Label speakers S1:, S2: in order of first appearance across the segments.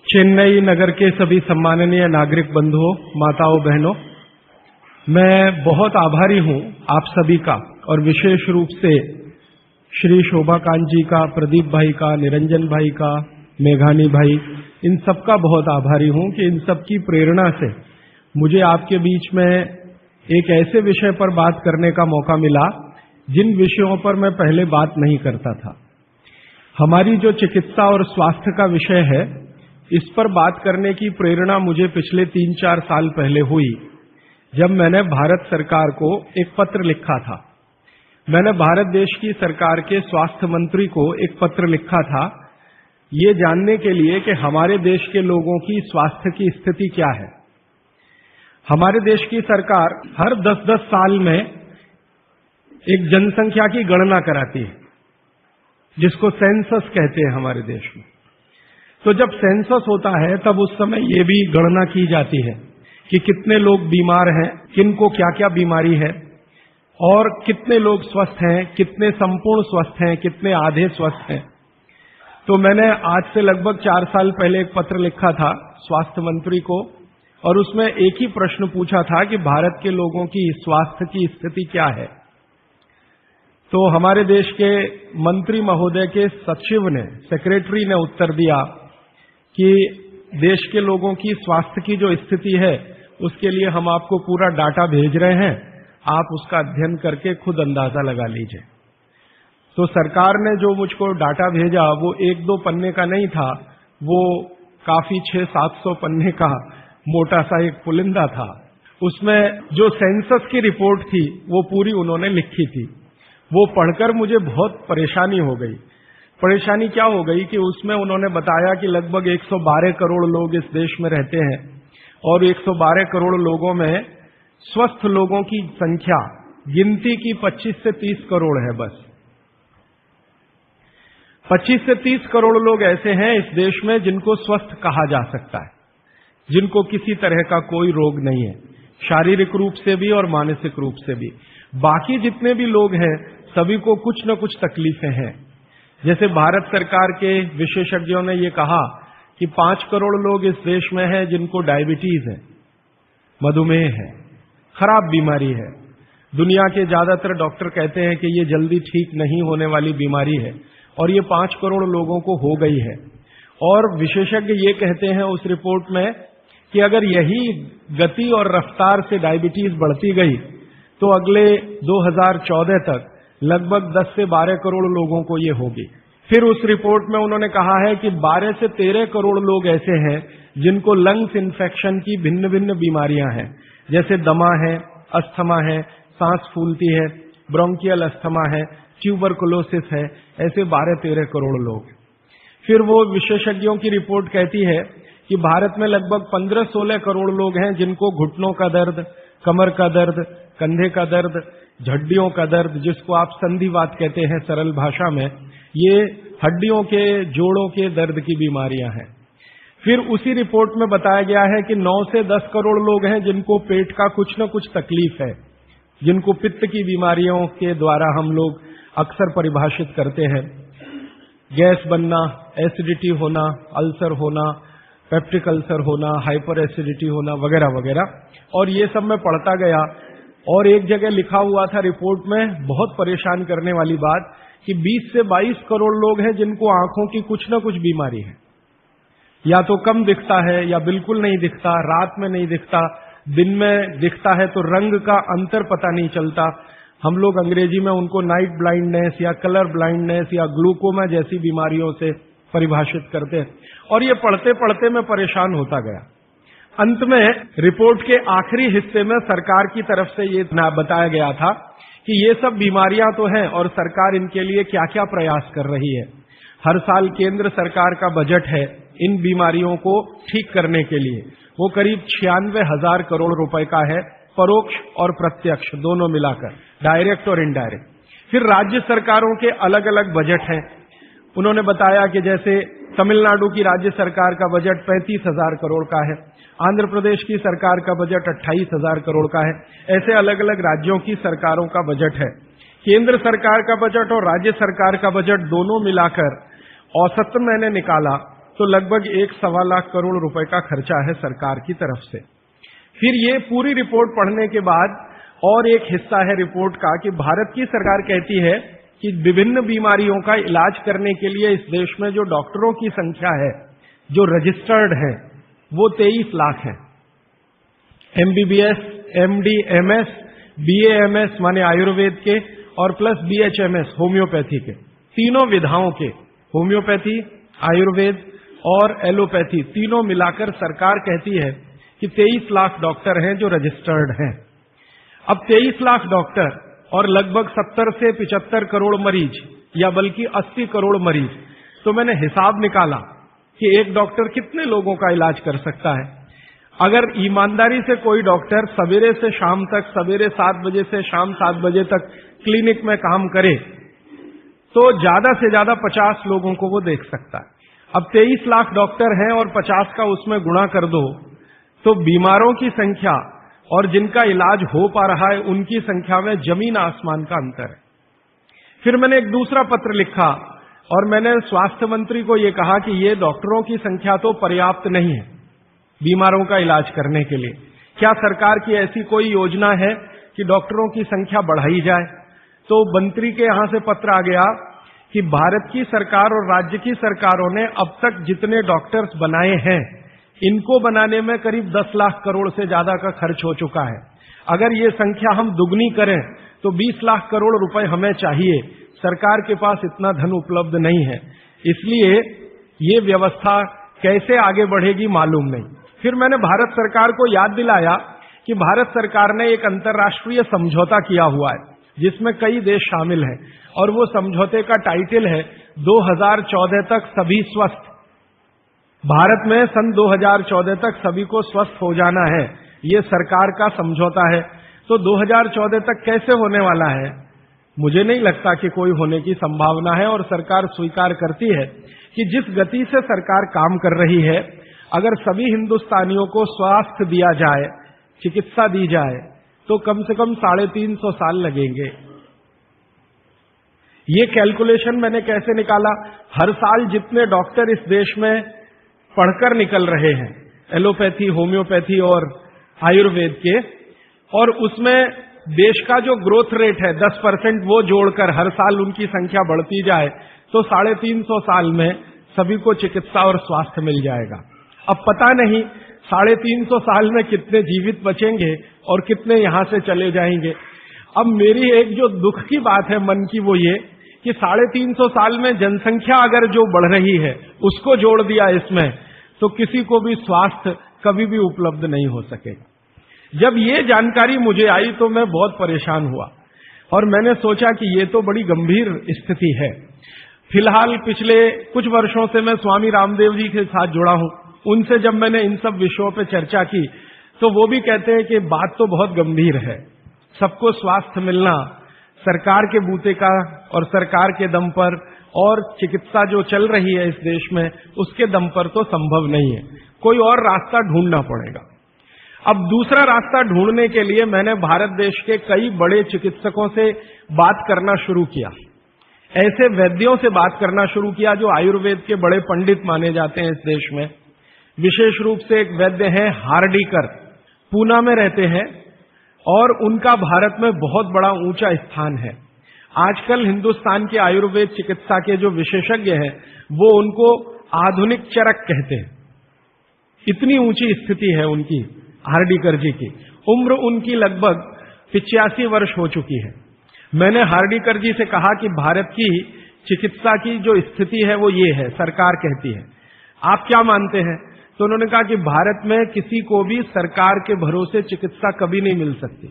S1: चेन्नई नगर के सभी सम्माननीय नागरिक बंधुओं, माताओं, बहनों, मैं बहुत आभारी हूं आप सभी का और विशेष रूप से श्री शोभाकांत जी का, प्रदीप भाई का, निरंजन भाई का, मेघानी भाई, इन सब का बहुत आभारी हूं कि इन सब की प्रेरणा से मुझे आपके बीच में एक ऐसे विषय पर बात करने का मौका मिला जिन विषयों पर मैं पहले बात नहीं करता था। हमारी जो चिकित्सा और स्वास्थ्य का विषय है, इस पर बात करने की प्रेरणा मुझे पिछले 3-4 साल पहले हुई, जब मैंने भारत सरकार को एक पत्र लिखा था। मैंने भारत देश की सरकार के स्वास्थ्य मंत्री को एक पत्र लिखा था, ये जानने के लिए कि हमारे देश के लोगों की स्वास्थ्य की स्थिति क्या है। हमारे देश की सरकार हर 10-10 साल में एक जनसंख्या की गणना कराती है, जिसको सेंसस कहते हैं हमारे देश में। तो जब सेंसस होता है तब उस समय ये भी गणना की जाती है कि कितने लोग बीमार हैं, किनको क्या क्या बीमारी है और कितने लोग स्वस्थ हैं, कितने संपूर्ण स्वस्थ हैं, कितने आधे स्वस्थ हैं। तो मैंने आज से लगभग 4 साल पहले एक पत्र लिखा था स्वास्थ्य मंत्री को और उसमें एक ही प्रश्न पूछा था कि भारत के लोगों की स्वास्थ्य की स्थिति क्या है। तो हमारे देश के मंत्री महोदय के सचिव ने, सेक्रेटरी ने उत्तर दिया कि देश के लोगों की स्वास्थ्य की जो स्थिति है उसके लिए हम आपको पूरा डाटा भेज रहे हैं, आप उसका अध्ययन करके खुद अंदाजा लगा लीजिए। तो सरकार ने जो मुझको डाटा भेजा वो 1-2 पन्ने का नहीं था, वो काफी 600-700 पन्ने का मोटा सा एक पुलिंदा था। उसमें जो सेंसस की रिपोर्ट थी वो पूरी उन्होंने लिखी थी। वो पढ़कर मुझे बहुत परेशानी हो गई। परेशानी क्या हो गई कि उसमें उन्होंने बताया कि लगभग 112 करोड़ लोग इस देश में रहते हैं और 112 करोड़ लोगों में स्वस्थ लोगों की संख्या गिनती की 25 से 30 करोड़ है। बस 25 से 30 करोड़ लोग ऐसे हैं इस देश में जिनको स्वस्थ कहा जा सकता है, जिनको किसी तरह का कोई रोग नहीं है, शारीरिक रूप से भी और मानसिक रूप से भी। बाकी जितने भी लोग हैं सभी को कुछ न कुछ तकलीफें हैं। जैसे भारत सरकार के विशेषज्ञों ने ये कहा कि 5 करोड़ लोग इस देश में हैं जिनको डायबिटीज है, मधुमेह है, खराब बीमारी है। दुनिया के ज्यादातर डॉक्टर कहते हैं कि ये जल्दी ठीक नहीं होने वाली बीमारी है और ये 5 करोड़ लोगों को हो गई है। और विशेषज्ञ ये कहते हैं उस रिपोर्ट में कि अगर यही गति और रफ्तार से डायबिटीज बढ़ती गई तो अगले 2014 तक लगभग 10 से 12 करोड़ लोगों को ये होगी। फिर उस रिपोर्ट में उन्होंने कहा है कि 12 से 13 करोड़ लोग ऐसे हैं जिनको लंग्स इन्फेक्शन की भिन्न भिन्न बीमारियां हैं, जैसे दमा है, अस्थमा है, सांस फूलती है, ब्रोंकियल अस्थमा है, ट्यूबरकुलोसिस है, ऐसे 12-13 करोड़ लोग। फिर वो विशेषज्ञों की रिपोर्ट कहती है कि भारत में लगभग 15-16 करोड़ लोग हैं जिनको घुटनों का दर्द, कमर का दर्द, कंधे का दर्द, हड्डियों का दर्द, जिसको आप संधिवात कहते हैं सरल भाषा में, ये हड्डियों के, जोड़ों के दर्द की बीमारियां हैं। फिर उसी रिपोर्ट में बताया गया है कि 9 से 10 करोड़ लोग हैं जिनको पेट का कुछ न कुछ तकलीफ है, जिनको पित्त की बीमारियों के द्वारा हम लोग अक्सर परिभाषित करते हैं। गैस बनना, एसिडिटी होना, अल्सर होना, पेप्टिक अल्सर होना, हाइपर एसिडिटी होना, वगैरह वगैरह। और ये सब मैं पढ़ता गया और एक जगह लिखा हुआ था रिपोर्ट में, बहुत परेशान करने वाली बात, कि 20 से 22 करोड़ लोग हैं जिनको आंखों की कुछ न कुछ बीमारी है। या तो कम दिखता है या बिल्कुल नहीं दिखता, रात में नहीं दिखता, दिन में दिखता है तो रंग का अंतर पता नहीं चलता। हम लोग अंग्रेजी में उनको नाइट ब्लाइंडनेस या कलर ब्लाइंडनेस या ग्लूकोमा जैसी बीमारियों से परिभाषित करते हैं। और ये पढ़ते पढ़ते मैं परेशान होता गया। अंत में रिपोर्ट के आखिरी हिस्से में सरकार की तरफ से ये बताया गया था कि ये सब बीमारियां तो हैं और सरकार इनके लिए क्या क्या प्रयास कर रही है। हर साल केंद्र सरकार का बजट है इन बीमारियों को ठीक करने के लिए, वो करीब 96,000 करोड़ रुपए का है, परोक्ष और प्रत्यक्ष दोनों मिलाकर, डायरेक्ट और इनडायरेक्ट। फिर राज्य सरकारों के अलग अलग बजट हैं। उन्होंने बताया कि जैसे तमिलनाडु की राज्य सरकार का बजट 35,000 करोड़ का है, आंध्र प्रदेश की सरकार का बजट 28,000 करोड़ का है। ऐसे अलग अलग राज्यों की सरकारों का बजट है। केंद्र सरकार का बजट और राज्य सरकार का बजट दोनों मिलाकर औसत मैंने निकाला तो लगभग 1-1.25 लाख करोड़ रुपए का खर्चा है सरकार की तरफ से। फिर ये पूरी रिपोर्ट पढ़ने के बाद और एक हिस्सा है रिपोर्ट का कि भारत की सरकार कहती है कि विभिन्न बीमारियों का इलाज करने के लिए इस देश में जो डॉक्टरों की संख्या है, जो रजिस्टर्ड है, वो 23 लाख है। MBBS, MD, MS, BAMS माने आयुर्वेद के और प्लस BHMS होम्योपैथी के, तीनों विधाओं के, होम्योपैथी, आयुर्वेद और एलोपैथी तीनों मिलाकर सरकार कहती है कि 23 लाख डॉक्टर हैं जो रजिस्टर्ड हैं। अब 23 लाख डॉक्टर और लगभग 70 से 75 करोड़ मरीज या बल्कि 80 करोड़ मरीज, तो मैंने हिसाब निकाला कि एक डॉक्टर कितने लोगों का इलाज कर सकता है। अगर ईमानदारी से कोई डॉक्टर सवेरे से शाम तक, सवेरे 7 बजे से शाम 7 बजे तक क्लिनिक में काम करे तो ज्यादा से ज्यादा 50 लोगों को वो देख सकता है। अब 23 लाख डॉक्टर हैं और 50 का उसमें गुणा कर दो तो बीमारों की संख्या और जिनका इलाज हो पा रहा है उनकी संख्या में जमीन आसमान का अंतर है। फिर मैंने एक दूसरा पत्र लिखा और मैंने स्वास्थ्य मंत्री को यह कहा कि ये डॉक्टरों की संख्या तो पर्याप्त नहीं है बीमारों का इलाज करने के लिए। क्या सरकार की ऐसी कोई योजना है कि डॉक्टरों की संख्या बढ़ाई जाए? तो मंत्री के यहां से पत्र आ गया कि भारत की सरकार और राज्य की सरकारों ने अब तक जितने डॉक्टर्स बनाए हैं, इनको बनाने में करीब 10 लाख करोड़ से ज्यादा का खर्च हो चुका है। अगर ये संख्या हम दुगनी करें तो 20 लाख करोड़ रुपए हमें चाहिए। सरकार के पास इतना धन उपलब्ध नहीं है, इसलिए ये व्यवस्था कैसे आगे बढ़ेगी मालूम नहीं। फिर मैंने भारत सरकार को याद दिलाया कि भारत सरकार ने एक अंतर्राष्ट्रीय समझौता किया हुआ है जिसमें कई देश शामिल हैं और वो समझौते का टाइटल है 2014 तक सभी स्वस्थ। भारत में सन 2014 तक सभी को स्वस्थ हो जाना है, ये सरकार का समझौता है। तो 2014 तक कैसे होने वाला है? मुझे नहीं लगता कि कोई होने की संभावना है और सरकार स्वीकार करती है कि जिस गति से सरकार काम कर रही है, अगर सभी हिंदुस्तानियों को स्वास्थ्य दिया जाए, चिकित्सा दी जाए, तो कम से कम 350 साल लगेंगे। ये कैलकुलेशन मैंने कैसे निकाला? हर साल जितने डॉक्टर इस देश में पढ़कर निकल रहे हैं, एलोपैथी, होम्योपैथी और आयुर्वेद के, और उसमें देश का जो ग्रोथ रेट है 10% वो जोड़कर हर साल उनकी संख्या बढ़ती जाए तो 350 साल में सभी को चिकित्सा और स्वास्थ्य मिल जाएगा। अब पता नहीं 350 साल में कितने जीवित बचेंगे और कितने यहां से चले जाएंगे। अब मेरी एक जो दुख की बात है मन की, वो ये कि 350 साल में जनसंख्या अगर जो बढ़ रही है उसको जोड़ दिया इसमें, तो किसी को भी स्वास्थ्य कभी भी उपलब्ध नहीं हो सकेगा। जब ये जानकारी मुझे आई तो मैं बहुत परेशान हुआ और मैंने सोचा कि ये तो बड़ी गंभीर स्थिति है। फिलहाल पिछले कुछ वर्षों से मैं स्वामी रामदेव जी के साथ जुड़ा हूं। उनसे जब मैंने इन सब विषयों पर चर्चा की तो वो भी कहते हैं कि बात तो बहुत गंभीर है, सबको स्वास्थ्य मिलना सरकार के बूते का और सरकार के दम पर और चिकित्सा जो चल रही है इस देश में उसके दम पर तो संभव नहीं है, कोई और रास्ता ढूंढना पड़ेगा। अब दूसरा रास्ता ढूंढने के लिए मैंने भारत देश के कई बड़े चिकित्सकों से बात करना शुरू किया, ऐसे वैद्यों से बात करना शुरू किया जो आयुर्वेद के बड़े पंडित माने जाते हैं इस देश में। विशेष रूप से एक वैद्य हैं हार्डीकर, पूना में रहते हैं और उनका भारत में बहुत बड़ा ऊंचा स्थान है। आजकल हिंदुस्तान के आयुर्वेद चिकित्सा के जो विशेषज्ञ हैं वो उनको आधुनिक चरक कहते हैं, इतनी ऊंची स्थिति है उनकी। हार्डीकर जी की उम्र उनकी लगभग 85 वर्ष हो चुकी है। मैंने हार्डीकर जी से कहा कि भारत की चिकित्सा की जो स्थिति है वो ये है, सरकार कहती है, आप क्या मानते हैं? तो उन्होंने कहा कि भारत में किसी को भी सरकार के भरोसे चिकित्सा कभी नहीं मिल सकती।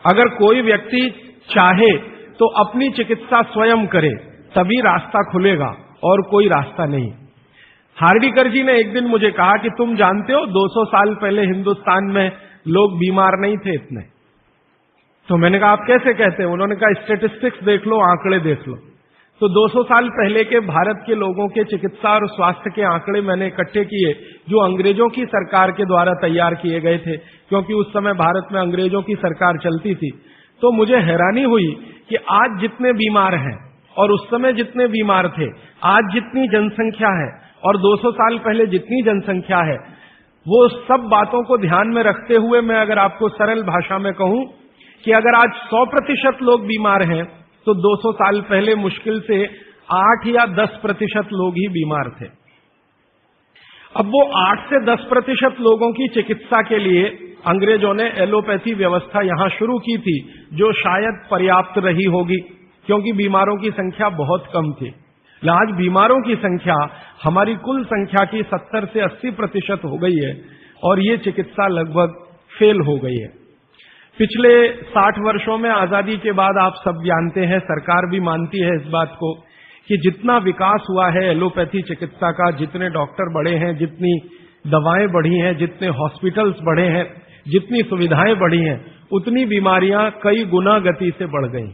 S1: अगर कोई व्यक्ति चाहे तो अपनी चिकित्सा स्वयं करे तभी रास्ता खुलेगा और कोई रास्ता नहीं। हार्डीकर जी ने एक दिन मुझे कहा कि तुम जानते हो 200 साल पहले हिंदुस्तान में लोग बीमार नहीं थे इतने। तो मैंने कहा आप कैसे कहते हैं? उन्होंने कहा स्टेटिस्टिक्स देख लो, आंकड़े देख लो। तो 200 साल पहले के भारत के लोगों के चिकित्सा और स्वास्थ्य के आंकड़े मैंने इकट्ठे किए जो अंग्रेजों की सरकार के द्वारा तैयार किए गए थे, क्योंकि उस समय भारत में अंग्रेजों की सरकार चलती थी। तो मुझे हैरानी हुई कि आज जितने बीमार हैं और उस समय जितने बीमार थे, आज जितनी जनसंख्या है और 200 साल पहले जितनी जनसंख्या है, वो सब बातों को ध्यान में रखते हुए मैं अगर आपको सरल भाषा में कहूं कि अगर आज 100% लोग बीमार हैं तो 200 साल पहले मुश्किल से 8 या 10% लोग ही बीमार थे। अब वो 8 से 10% लोगों की चिकित्सा के लिए अंग्रेजों ने एलोपैथी व्यवस्था यहां शुरू की थी, जो शायद पर्याप्त रही होगी क्योंकि बीमारों की संख्या बहुत कम थी। आज बीमारों की संख्या हमारी कुल संख्या की 70 से 80% हो गई है और ये चिकित्सा लगभग फेल हो गई है। पिछले 60 वर्षों में आजादी के बाद आप सब जानते हैं, सरकार भी मानती है इस बात को कि जितना विकास हुआ है एलोपैथी चिकित्सा का, जितने डॉक्टर बढ़े हैं, जितनी दवाएं बढ़ी हैं, जितने हॉस्पिटल्स बढ़े हैं, जितनी सुविधाएं बढ़ी हैं, उतनी बीमारियां कई गुना गति से बढ़ गई।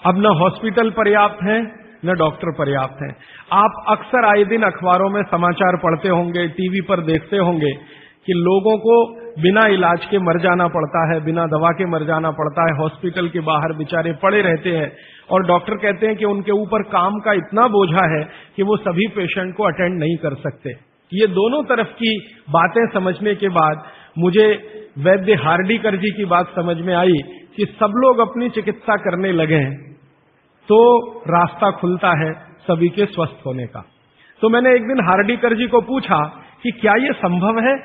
S1: अब न हॉस्पिटल पर्याप्त हैं न डॉक्टर पर्याप्त हैं। आप अक्सर आए दिन अखबारों में समाचार पढ़ते होंगे, टीवी पर देखते होंगे कि लोगों को बिना इलाज के मर जाना पड़ता है, बिना दवा के मर जाना पड़ता है, हॉस्पिटल के बाहर बेचारे पड़े रहते हैं और डॉक्टर कहते हैं कि उनके ऊपर काम का इतना बोझा है कि वो सभी पेशेंट को अटेंड नहीं कर सकते। ये दोनों तरफ की बातें समझने के बाद मुझे वैद्य हार्डीकर जी की बात समझ में आई कि सब लोग अपनी चिकित्सा करने लगे हैं तो रास्ता खुलता है सभी के स्वस्थ होने का। तो मैंने एक दिन हार्डीकर जी को पूछा कि क्या यह संभव है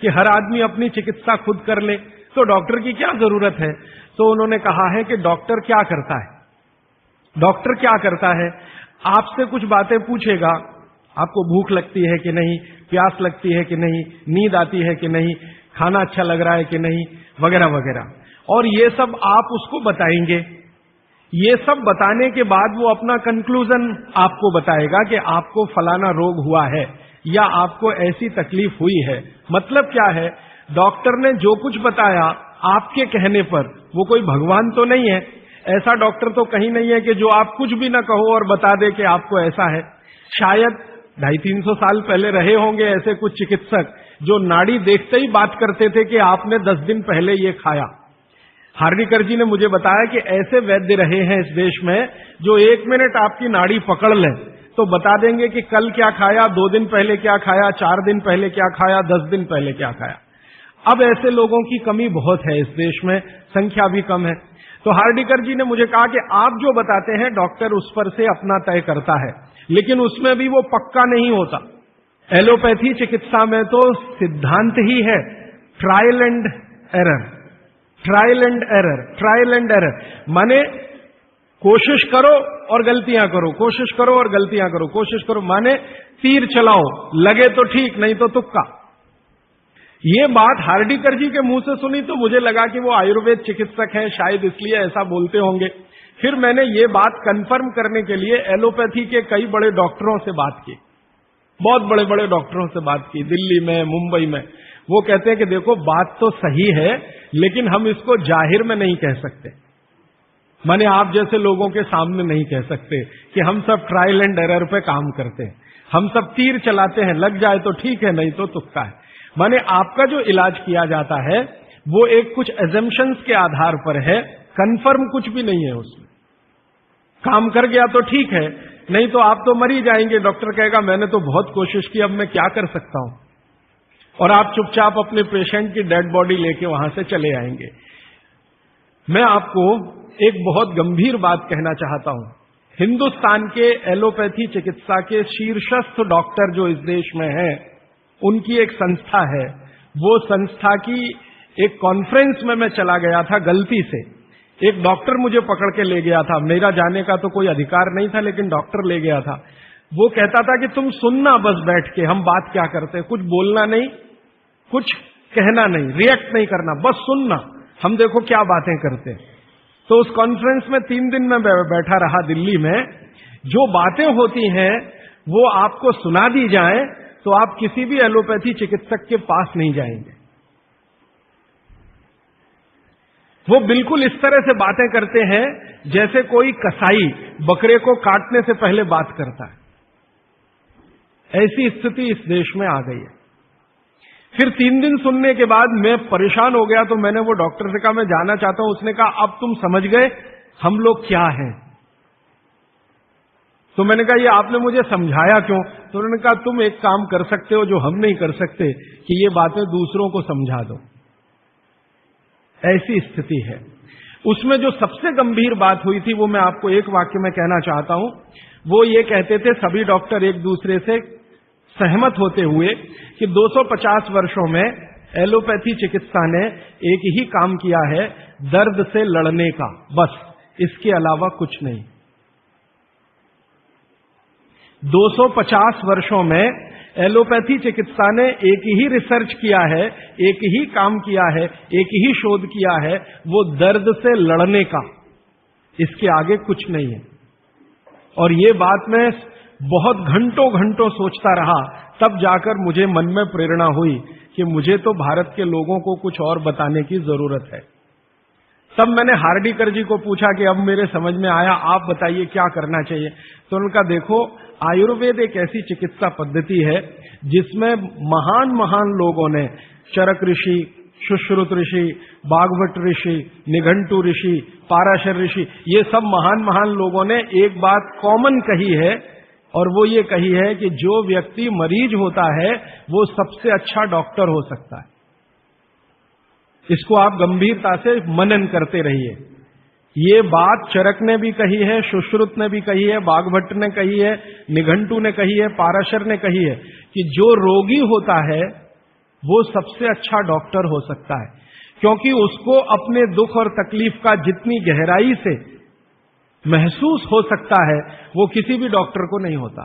S1: कि हर आदमी अपनी चिकित्सा खुद कर ले, तो डॉक्टर की क्या जरूरत है? तो उन्होंने कहा है कि डॉक्टर क्या करता है, डॉक्टर क्या करता है, आपसे कुछ बातें पूछेगा, आपको भूख लगती है कि नहीं, प्यास लगती है कि नहीं, नींद आती है कि नहीं, खाना अच्छा लग रहा है कि नहीं, वगैरह वगैरह, और ये सब आप उसको बताएंगे। ये सब बताने के बाद वो अपना कंक्लूजन आपको बताएगा कि आपको फलाना रोग हुआ है या आपको ऐसी तकलीफ हुई है। मतलब क्या है, डॉक्टर ने जो कुछ बताया आपके कहने पर, वो कोई भगवान तो नहीं है, ऐसा डॉक्टर तो कहीं नहीं है कि जो आप कुछ भी ना कहो और बता दे कि आपको ऐसा है। शायद 250-300 साल पहले रहे होंगे ऐसे कुछ चिकित्सक जो नाड़ी देखते ही बात करते थे कि आपने 10 दिन पहले ये खाया। हार्डीकर जी ने मुझे बताया कि ऐसे वैद्य रहे हैं इस देश में जो 1 मिनट आपकी नाड़ी पकड़ लें तो बता देंगे कि कल क्या खाया, 2 दिन पहले क्या खाया, 4 दिन पहले क्या खाया, 10 दिन पहले क्या खाया। अब ऐसे लोगों की कमी बहुत है इस देश में, संख्या भी कम है। तो हार्डीकर जी ने मुझे कहा कि आप जो बताते हैं डॉक्टर उस पर से अपना तय करता है, लेकिन उसमें भी वो पक्का नहीं होता। एलोपैथी चिकित्सा में तो सिद्धांत ही है trial and error, trial and error, trial and error, माने कोशिश करो और गलतियां करो, कोशिश करो और गलतियां करो, कोशिश करो, माने तीर चलाओ, लगे तो ठीक, नहीं तो तुक्का। ये बात हार्डीकर जी के मुंह से सुनी तो मुझे लगा कि वो आयुर्वेद चिकित्सक हैं, शायद इसलिए ऐसा बोलते होंगे। फिर मैंने ये बात कंफर्म करने के लिए एलोपैथी के कई बड़े डॉक्टरों से बात की, बहुत बड़े बड़े डॉक्टरों से बात की, दिल्ली में, मुंबई में। वो कहते हैं कि देखो बात तो सही है लेकिन हम इसको जाहिर में नहीं कह सकते, माने आप जैसे लोगों के सामने नहीं कह सकते कि हम सब ट्रायल एंड एरर पे काम करते हैं, हम सब तीर चलाते हैं, लग जाए तो ठीक है नहीं तो तुक्का है। माने आपका जो इलाज किया जाता है वो एक कुछ एजम्पशंस के आधार पर है, कंफर्म कुछ भी नहीं है उसमें। काम कर गया तो ठीक है, नहीं तो आप तो मर ही जाएंगे। डॉक्टर कहेगा मैंने तो बहुत कोशिश की, अब मैं क्या कर सकता हूं, और आप चुपचाप अपने पेशेंट की डेड बॉडी लेके वहां से चले आएंगे। मैं आपको एक बहुत गंभीर बात कहना चाहता हूं। हिंदुस्तान के एलोपैथी चिकित्सा के शीर्षस्थ डॉक्टर जो इस देश में हैं, उनकी एक संस्था है, वो संस्था की एक कॉन्फ्रेंस में मैं चला गया था गलती से। एक डॉक्टर मुझे पकड़ के ले गया था, मेरा जाने का तो कोई अधिकार नहीं था लेकिन डॉक्टर ले गया था। वो कहता था कि तुम सुनना बस बैठ के, हम बात क्या करते हैं, कुछ बोलना नहीं, कुछ कहना नहीं, रिएक्ट नहीं करना, बस सुनना, हम देखो क्या बातें करते हैं। तो उस कॉन्फ्रेंस में 3 दिन में बैठा रहा दिल्ली में। जो बातें होती हैं वो आपको सुना दी जाए तो आप किसी भी एलोपैथी चिकित्सक के पास नहीं जाएंगे। वो बिल्कुल इस तरह से बातें करते हैं जैसे कोई कसाई बकरे को काटने से पहले बात करता है। ऐसी स्थिति इस देश में आ गई है। फिर 3 दिन सुनने के बाद मैं परेशान हो गया, तो मैंने वो डॉक्टर से कहा मैं जाना चाहता हूं। उसने कहा अब तुम समझ गए हम लोग क्या हैं। तो मैंने कहा ये आपने मुझे समझाया क्यों? तो उन्होंने कहा तुम एक काम कर सकते हो जो हम नहीं कर सकते, कि ये बातें दूसरों को समझा दो। ऐसी स्थिति है। उसमें जो सबसे गंभीर बात हुई थी वो मैं आपको एक वाक्य में कहना चाहता हूं। वो ये कहते थे, सभी डॉक्टर एक दूसरे से सहमत होते हुए, कि 250 वर्षों में एलोपैथी चिकित्सा ने एक ही काम किया है, दर्द से लड़ने का, बस, इसके अलावा कुछ नहीं। 250 वर्षों में एलोपैथी चिकित्सा ने एक ही रिसर्च किया है, एक ही काम किया है, एक ही शोध किया है, वो दर्द से लड़ने का, इसके आगे कुछ नहीं है। और ये बात मैं बहुत घंटों घंटों सोचता रहा, तब जाकर मुझे मन में प्रेरणा हुई कि मुझे तो भारत के लोगों को कुछ और बताने की जरूरत है। तब मैंने हार्डीकर जी को पूछा कि अब मेरे समझ में आया, आप बताइए क्या करना चाहिए। तो उनका, देखो, आयुर्वेद एक ऐसी चिकित्सा पद्धति है जिसमें महान महान लोगों ने, चरक ऋषि, सुश्रुत ऋषि, बागभट्ट ऋषि, निघंटु ऋषि, पाराशर ऋषि, ये सब महान महान लोगों ने एक बात कॉमन कही है, और वो ये कही है कि जो व्यक्ति मरीज होता है वो सबसे अच्छा डॉक्टर हो सकता है। इसको आप गंभीरता से मनन करते रहिए। ये बात चरक ने भी कही है, सुश्रुत ने भी कही है, बागभट्ट ने कही है, निघंटु ने कही है, पाराशर ने कही है, कि जो रोगी होता है वो सबसे अच्छा डॉक्टर हो सकता है, क्योंकि उसको अपने दुख और तकलीफ का जितनी गहराई से महसूस हो सकता है वो किसी भी डॉक्टर को नहीं होता।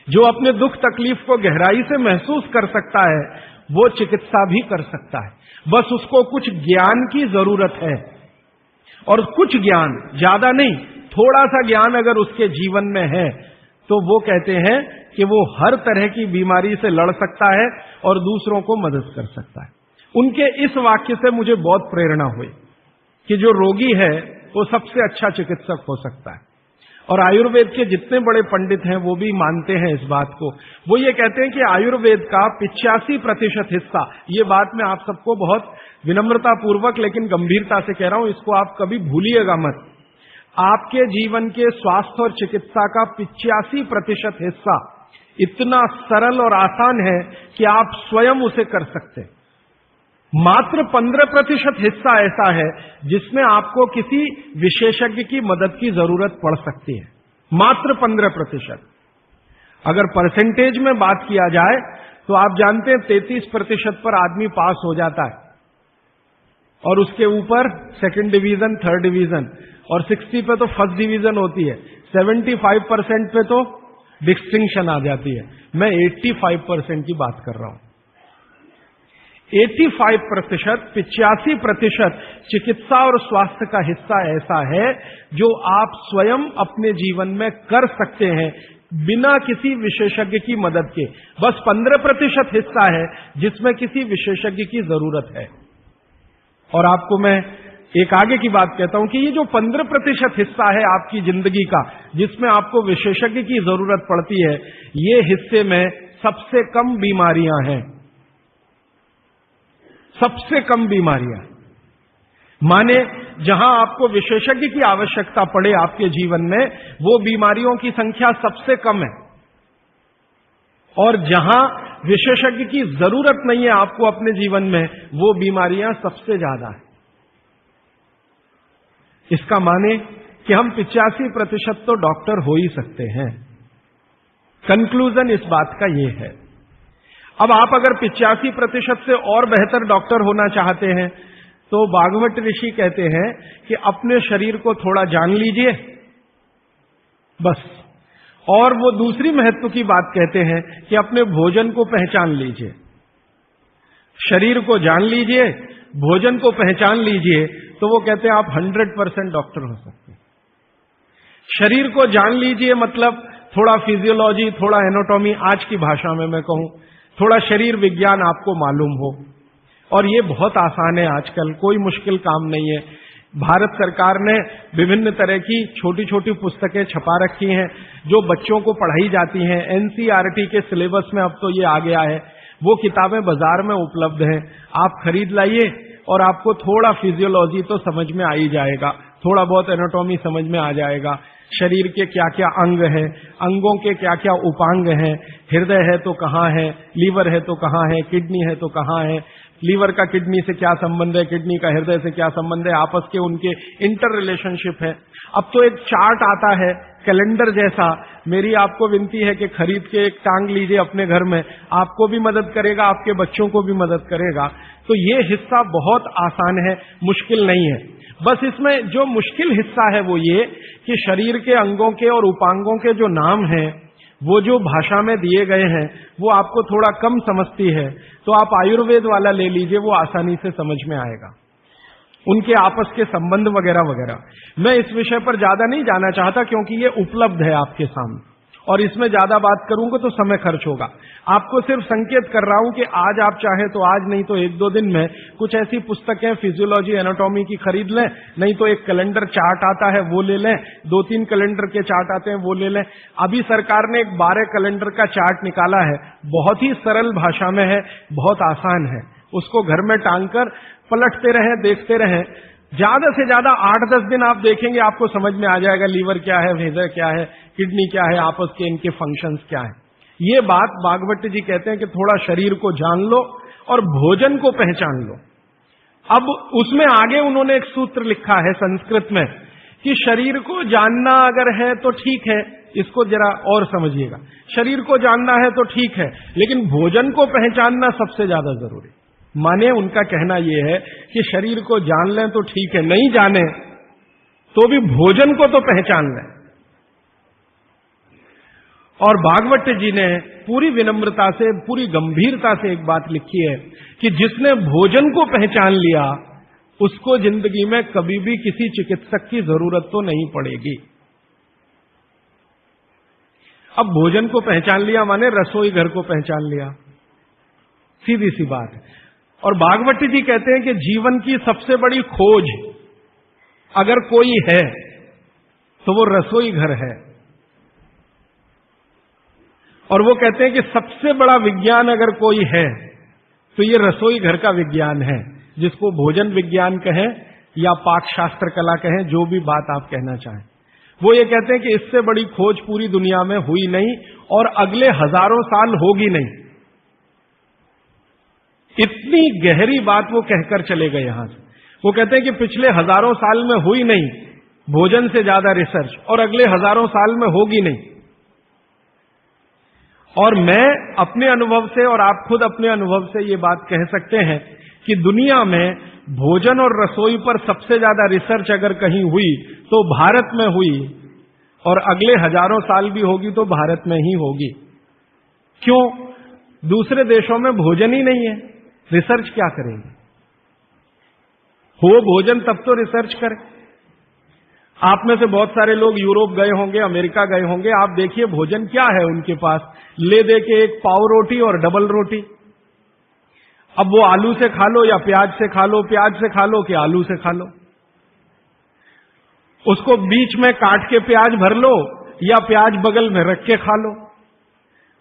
S1: जो अपने दुख तकलीफ को गहराई से महसूस कर सकता है वो चिकित्सा भी कर सकता है, बस उसको कुछ ज्ञान की जरूरत है। और कुछ ज्ञान, ज्यादा नहीं, थोड़ा सा ज्ञान अगर उसके जीवन में है तो वो कहते हैं कि वो हर तरह की बीमारी से लड़ सकता है और दूसरों को मदद कर सकता है। उनके इस वाक्य से मुझे बहुत प्रेरणा हुई कि जो रोगी है वो सबसे अच्छा चिकित्सक हो सकता है। और आयुर्वेद के जितने बड़े पंडित हैं वो भी मानते हैं इस बात को। वो ये कहते हैं कि आयुर्वेद का 85% हिस्सा, ये बात मैं आप सबको बहुत विनम्रता पूर्वक लेकिन गंभीरता से कह रहा हूं, इसको आप कभी भूलिएगा मत। आपके जीवन के स्वास्थ्य और चिकित्सा का 85% हिस्सा इतना सरल और आसान है कि आप स्वयं उसे कर सकते हैं। मात्र 15% हिस्सा ऐसा है जिसमें आपको किसी विशेषज्ञ की मदद की जरूरत पड़ सकती है। मात्र 15%। अगर परसेंटेज में बात किया जाए तो आप जानते हैं 33% पर आदमी पास हो जाता है, और उसके ऊपर सेकंड डिवीजन, थर्ड डिवीजन, और 60 पे तो फर्स्ट डिवीजन होती है, 75% पे तो डिस्टिंक्शन आ जाती है। मैं 85% की बात कर रहा हूं। 85%, 85% चिकित्सा और स्वास्थ्य का हिस्सा ऐसा है जो आप स्वयं अपने जीवन में कर सकते हैं बिना किसी विशेषज्ञ की मदद के। बस 15% हिस्सा है जिसमें किसी विशेषज्ञ की जरूरत है। और आपको मैं एक आगे की बात कहता हूं कि ये जो 15% हिस्सा है आपकी जिंदगी का जिसमें आपको विशेषज्ञ की जरूरत पड़ती है, ये हिस्से में सबसे कम बीमारियां हैं। सबसे कम बीमारियां, माने जहां आपको विशेषज्ञ की आवश्यकता पड़े आपके जीवन में, वो बीमारियों की संख्या सबसे कम है। और जहां विशेषज्ञ की जरूरत नहीं है आपको अपने जीवन में, वो बीमारियां सबसे ज्यादा है। इसका माने कि हम 85% तो डॉक्टर हो ही सकते हैं। कंक्लूजन इस बात का ये है। अब आप अगर 85% से और बेहतर डॉक्टर होना चाहते हैं तो बागवट ऋषि कहते हैं कि अपने शरीर को थोड़ा जान लीजिए, बस। और वो दूसरी महत्व की बात कहते हैं कि अपने भोजन को पहचान लीजिए। शरीर को जान लीजिए, भोजन को पहचान लीजिए, तो वो कहते हैं आप 100% डॉक्टर हो सकते हैं। शरीर को जान लीजिए मतलब थोड़ा फिजियोलॉजी, थोड़ा एनाटॉमी, आज की भाषा में मैं कहूं थोड़ा शरीर विज्ञान आपको मालूम हो। और ये बहुत आसान है आजकल, कोई मुश्किल काम नहीं है। भारत सरकार ने विभिन्न तरह की छोटी छोटी पुस्तकें छपा रखी हैं जो बच्चों को पढ़ाई जाती हैं। एनसीईआरटी के सिलेबस में अब तो ये आ गया है। वो किताबें बाजार में उपलब्ध हैं, आप खरीद लाइए और आपको थोड़ा फिजियोलॉजी तो समझ में आ ही जाएगा, थोड़ा बहुत एनाटॉमी समझ में आ जाएगा। शरीर के क्या क्या अंग है, अंगों के क्या क्या उपांग हैं, हृदय है तो कहाँ है, लीवर है तो कहाँ है, किडनी है तो कहाँ है, लीवर का किडनी से क्या संबंध है, किडनी का हृदय से क्या संबंध है, आपस के उनके इंटर रिलेशनशिप है। अब तो एक चार्ट आता है कैलेंडर जैसा, मेरी आपको विनती है कि खरीद के एक टांग लीजिए अपने घर में, आपको भी मदद करेगा, आपके बच्चों को भी मदद करेगा। तो ये हिस्सा बहुत आसान है, मुश्किल नहीं है। बस इसमें जो मुश्किल हिस्सा है वो ये कि शरीर के अंगों के और उपांगों के जो नाम हैं वो जो भाषा में दिए गए हैं वो आपको थोड़ा कम समझती है, तो आप आयुर्वेद वाला ले लीजिए, वो आसानी से समझ में आएगा, उनके आपस के संबंध वगैरह वगैरह। मैं इस विषय पर ज्यादा नहीं जाना चाहता क्योंकि ये उपलब्ध है आपके सामने, और इसमें ज्यादा बात करूंगा तो समय खर्च होगा। आपको सिर्फ संकेत कर रहा हूं कि आज आप चाहे तो आज, नहीं तो एक दो दिन में कुछ ऐसी पुस्तकें फिजियोलॉजी एनाटॉमी की खरीद लें, नहीं तो एक कैलेंडर चार्ट आता है वो ले लें, 2-3 कैलेंडर के चार्ट आते हैं वो ले लें। अभी सरकार ने एक 12 कैलेंडर का चार्ट निकाला है, बहुत ही सरल भाषा में है, बहुत आसान है, उसको घर में टांग कर पलटते रहें, देखते रहें। ज्यादा से ज्यादा 8-10 दिन आप देखेंगे, आपको समझ में आ जाएगा लीवर क्या है, हृदय क्या है, किडनी क्या है, आपस के इनके फंक्शंस क्या है। ये बात भागवत जी कहते हैं कि थोड़ा शरीर को जान लो और भोजन को पहचान लो। अब उसमें आगे उन्होंने एक सूत्र लिखा है संस्कृत में कि शरीर को जानना अगर है तो ठीक है, इसको जरा और समझिएगा, शरीर को जानना है तो ठीक है, लेकिन भोजन को पहचानना सबसे ज्यादा जरूरी। माने उनका कहना यह है कि शरीर को जान लें तो ठीक है, नहीं जाने तो भी भोजन को तो पहचान लें। और भागवत जी ने पूरी विनम्रता से, पूरी गंभीरता से एक बात लिखी है कि जिसने भोजन को पहचान लिया उसको जिंदगी में कभी भी किसी चिकित्सक की जरूरत तो नहीं पड़ेगी। अब भोजन को पहचान लिया माने रसोई घर को पहचान लिया, सीधी सी बात है। और भागवत जी कहते हैं कि जीवन की सबसे बड़ी खोज अगर कोई है तो वो रसोई घर है। और वो कहते हैं कि सबसे बड़ा विज्ञान अगर कोई है तो ये रसोई घर का विज्ञान है, जिसको भोजन विज्ञान कहें या पाक शास्त्र कला कहें, जो भी बात आप कहना चाहें। वो ये कहते हैं कि इससे बड़ी खोज पूरी दुनिया में हुई नहीं और अगले हजारों साल होगी नहीं। इतनी गहरी बात वो कहकर चले गए यहां से। वो कहते हैं कि पिछले हजारों साल में हुई नहीं भोजन से ज्यादा रिसर्च, और अगले हजारों साल में होगी नहीं। और मैं अपने अनुभव से और आप खुद अपने अनुभव से ये बात कह सकते हैं कि दुनिया में भोजन और रसोई पर सबसे ज्यादा रिसर्च अगर कहीं हुई तो भारत में हुई, और अगले हजारों साल भी होगी तो भारत में ही होगी। क्यों? दूसरे देशों में भोजन ही नहीं है, रिसर्च क्या करेंगे? हो भोजन तब तो रिसर्च करें। आप में से बहुत सारे लोग यूरोप गए होंगे, अमेरिका गए होंगे, आप देखिए भोजन क्या है उनके पास, ले दे के एक पाव रोटी और डबल रोटी। अब वो आलू से खा लो या प्याज से खा लो, प्याज से खा लो कि आलू से खा लो, उसको बीच में काट के प्याज भर लो या प्याज बगल में रख के खा लो,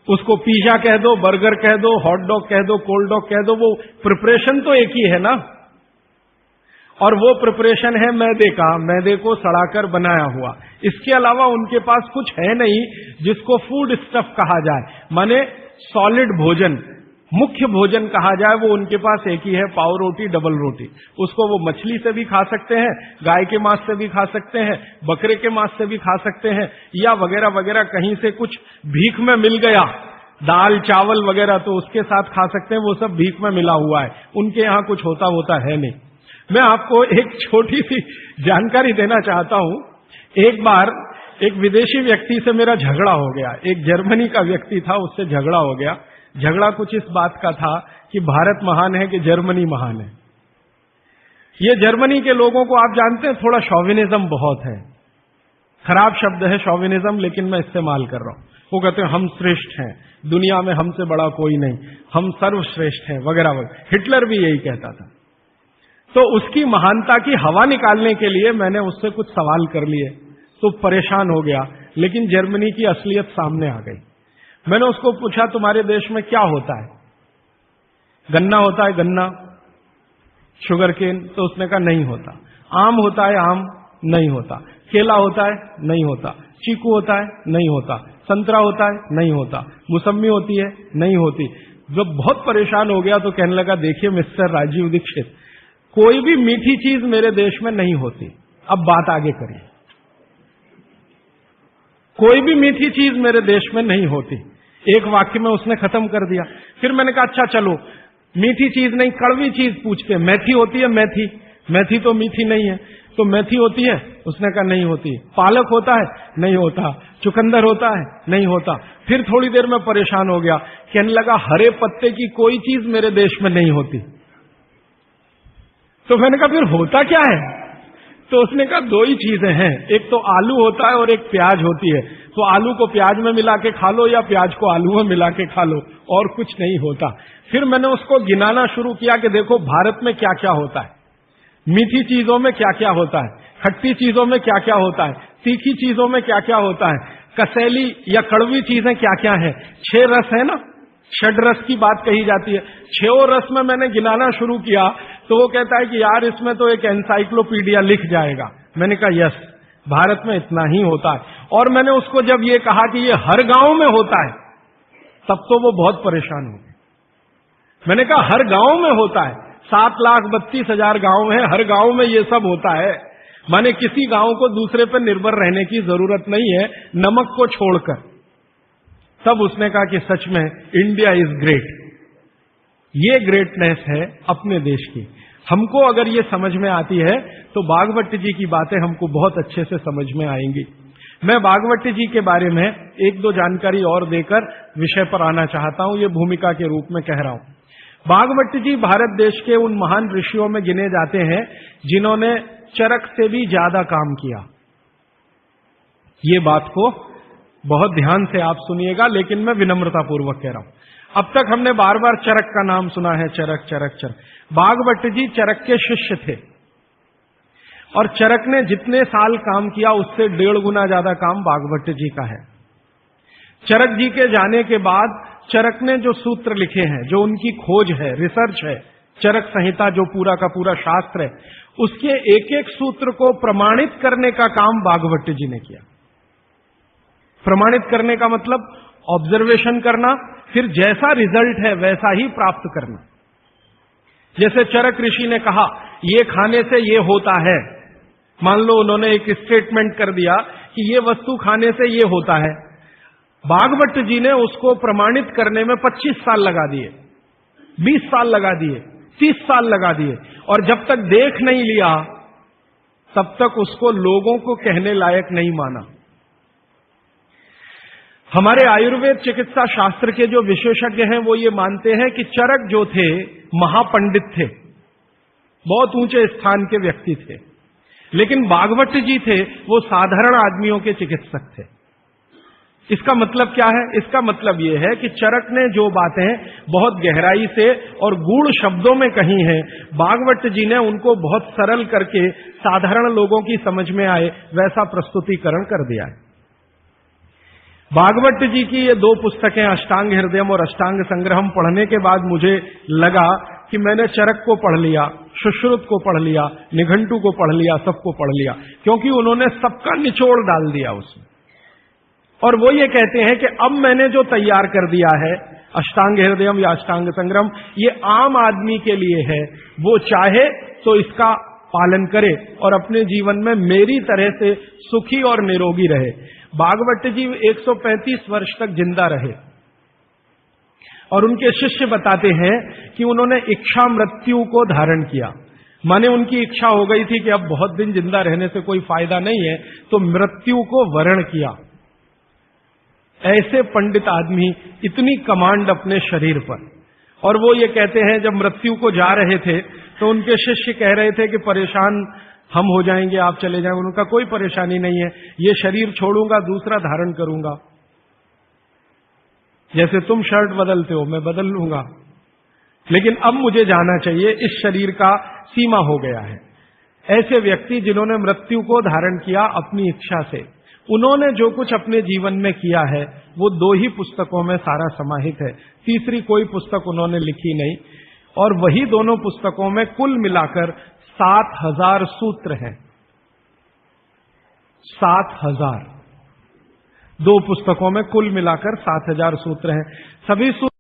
S1: उसको पिज़्ज़ा कह दो, बर्गर कह दो, हॉट डॉग कह दो, कोल्ड डॉग कह दो, वो प्रिपरेशन तो एक ही है ना। और वो प्रिपरेशन है मैदे का, मैदे को सड़ाकर बनाया हुआ। इसके अलावा उनके पास कुछ है नहीं जिसको फूड स्टफ कहा जाए, माने सॉलिड भोजन, मुख्य भोजन कहा जाए, वो उनके पास एक ही है, पाव रोटी डबल रोटी। उसको वो मछली से भी खा सकते हैं, गाय के मांस से भी खा सकते हैं, बकरे के मांस से भी खा सकते हैं, या वगैरह वगैरह कहीं से कुछ भीख में मिल गया, दाल चावल वगैरह, तो उसके साथ खा सकते हैं, वो सब भीख में मिला हुआ है, उनके यहां कुछ होता है नहीं। मैं आपको एक छोटी सी जानकारी देना चाहता हूं। एक बार एक विदेशी व्यक्ति से मेरा झगड़ा हो गया, एक जर्मनी का व्यक्ति था, उससे झगड़ा हो गया। झगड़ा कुछ इस बात का था कि भारत महान है कि जर्मनी महान है। ये जर्मनी के लोगों को आप जानते हैं, थोड़ा शॉविनिज्म बहुत है, खराब शब्द है शॉविनिज्म, लेकिन मैं इस्तेमाल कर रहा हूं। वो कहते हैं हम श्रेष्ठ हैं, दुनिया में हमसे बड़ा कोई नहीं, हम सर्वश्रेष्ठ हैं वगैरह वगैरह। हिटलर भी यही कहता था। तो उसकी महानता की हवा निकालने के लिए मैंने उससे कुछ सवाल कर लिए, तो परेशान हो गया, लेकिन जर्मनी की असलियत सामने आ गई। मैंने उसको पूछा तुम्हारे देश में क्या होता है? गन्ना होता है, गन्ना, शुगर केन? तो उसने कहा नहीं होता। आम होता है, आम? नहीं होता। केला होता है? नहीं होता। चीकू होता है? नहीं होता। संतरा होता है? नहीं होता। मौसम्मी होती है? नहीं होती। जब बहुत परेशान हो गया तो कहने लगा, देखिए मिस्टर राजीव दीक्षित, कोई भी मीठी चीज मेरे देश में नहीं होती। अब बात आगे करिए। कोई भी मीठी चीज मेरे देश में नहीं होती। एक वाक्य में उसने खत्म कर दिया। फिर मैंने कहा, अच्छा चलो, मीठी चीज नहीं, कड़वी चीज पूछते हैं। मेथी होती है? मेथी? मेथी तो मीठी नहीं है। तो मेथी होती है? उसने कहा नहीं होती। पालक होता है? नहीं होता। चुकंदर होता है? नहीं होता। फिर थोड़ी देर में परेशान हो गया, कहने लगा, हरे पत्ते की कोई चीज मेरे देश में नहीं होती। तो मैंने कहा, फिर होता क्या है? तो उसने कहा, दो ही चीजें हैं, एक तो आलू होता है और एक प्याज होती है। तो आलू को प्याज में मिला के खा लो या प्याज को आलू में मिला के खा लो, और कुछ नहीं होता। फिर मैंने उसको गिनाना शुरू किया कि देखो भारत में क्या क्या होता है, मीठी चीजों में क्या क्या होता है, खट्टी चीजों में क्या क्या होता है, तीखी चीजों में क्या क्या होता है, कसैली या कड़वी चीजें क्या क्या है। 6 रस है ना, षड रस की बात कही जाती है। 6 रस में मैंने गिनाना शुरू किया तो वो कहता है कि यार इसमें तो एक एनसाइक्लोपीडिया लिख जाएगा। मैंने कहा यस, भारत में इतना ही होता है। और मैंने उसको जब ये कहा कि ये हर गांव में होता है, तब तो वो बहुत परेशान हो गए। मैंने कहा हर गांव में होता है, 7,32,000 गांव है, हर गांव में ये सब होता है। माने किसी गांव को दूसरे पर निर्भर रहने की जरूरत नहीं है, नमक को छोड़कर। तब उसने कहा कि सच में इंडिया इज ग्रेट। ये ग्रेटनेस है अपने देश की। हमको अगर ये समझ में आती है तो भागवत जी की बातें हमको बहुत अच्छे से समझ में आएंगी। मैं भागवत जी के बारे में 1-2 जानकारी और देकर विषय पर आना चाहता हूं, ये भूमिका के रूप में कह रहा हूं। भागवत जी भारत देश के उन महान ऋषियों में गिने जाते हैं जिन्होंने चरक से भी ज्यादा काम किया। ये बात को बहुत ध्यान से आप सुनिएगा, लेकिन मैं विनम्रतापूर्वक कह रहा हूं। अब तक हमने बार बार चरक का नाम सुना है, चरक चरक चरक। भागवत जी चरक के शिष्य थे और चरक ने जितने साल काम किया उससे 1.5 गुना ज्यादा काम भागवत जी का है। चरक जी के जाने के बाद चरक ने जो सूत्र लिखे हैं, जो उनकी खोज है, रिसर्च है, चरक संहिता जो पूरा का पूरा शास्त्र है, उसके एक एक सूत्र को प्रमाणित करने का काम भागवत जी ने किया। प्रमाणित करने का मतलब ऑब्जर्वेशन करना, फिर जैसा रिजल्ट है वैसा ही प्राप्त करना। जैसे चरक ऋषि ने कहा ये खाने से ये होता है, मान लो उन्होंने एक स्टेटमेंट कर दिया कि ये वस्तु खाने से ये होता है। भागवत जी ने उसको प्रमाणित करने में 25 साल लगा दिए, 20 साल लगा दिए, 30 साल लगा दिए, और जब तक देख नहीं लिया तब तक उसको लोगों को कहने लायक नहीं माना। हमारे आयुर्वेद चिकित्सा शास्त्र के जो विशेषज्ञ हैं वो ये मानते हैं कि चरक जो थे महापंडित थे, बहुत ऊंचे स्थान के व्यक्ति थे, लेकिन भागवत जी थे वो साधारण आदमियों के चिकित्सक थे। इसका मतलब क्या है? इसका मतलब यह है कि चरक ने जो बातें बहुत गहराई से और गूढ़ शब्दों में कही हैं, भागवत जी ने उनको बहुत सरल करके साधारण लोगों की समझ में आए वैसा प्रस्तुतिकरण कर दिया है। भागवत जी की ये 2 पुस्तकें अष्टांग हृदयम और अष्टांग संग्रहम पढ़ने के बाद मुझे लगा कि मैंने चरक को पढ़ लिया, सुश्रुत को पढ़ लिया, निघंटु को पढ़ लिया, सबको पढ़ लिया, क्योंकि उन्होंने सबका निचोड़ डाल दिया उसमें। और वो ये कहते हैं कि अब मैंने जो तैयार कर दिया है अष्टांग हृदयम या अष्टांग संग्रहम, ये आम आदमी के लिए है। वो चाहे तो इसका पालन करे और अपने जीवन में मेरी तरह से सुखी और निरोगी रहे। भागवत जी 135 वर्ष तक जिंदा रहे और उनके शिष्य बताते हैं कि उन्होंने इच्छा मृत्यु को धारण किया। माने उनकी इच्छा हो गई थी कि अब बहुत दिन जिंदा रहने से कोई फायदा नहीं है, तो मृत्यु को वरण किया। ऐसे पंडित आदमी, इतनी कमांड अपने शरीर पर। और वो ये कहते हैं जब मृत्यु को जा रहे थे तो उनके शिष्य कह रहे थे कि परेशान हम हो जाएंगे, आप चले जाएंगे। उनका कोई परेशानी नहीं है, ये शरीर छोड़ूंगा दूसरा धारण करूंगा, जैसे तुम शर्ट बदलते हो मैं बदल लूंगा, लेकिन अब मुझे जाना चाहिए, इस शरीर का सीमा हो गया है। ऐसे व्यक्ति जिन्होंने मृत्यु को धारण किया अपनी इच्छा से, उन्होंने जो कुछ अपने जीवन में किया है वो 2 ही पुस्तकों में सारा समाहित है, तीसरी कोई पुस्तक उन्होंने लिखी नहीं। और वही दोनों पुस्तकों में कुल मिलाकर 7,000 सूत्र हैं। 7,000। 2 पुस्तकों में कुल मिलाकर 7,000 सूत्र हैं। सभी सूत्र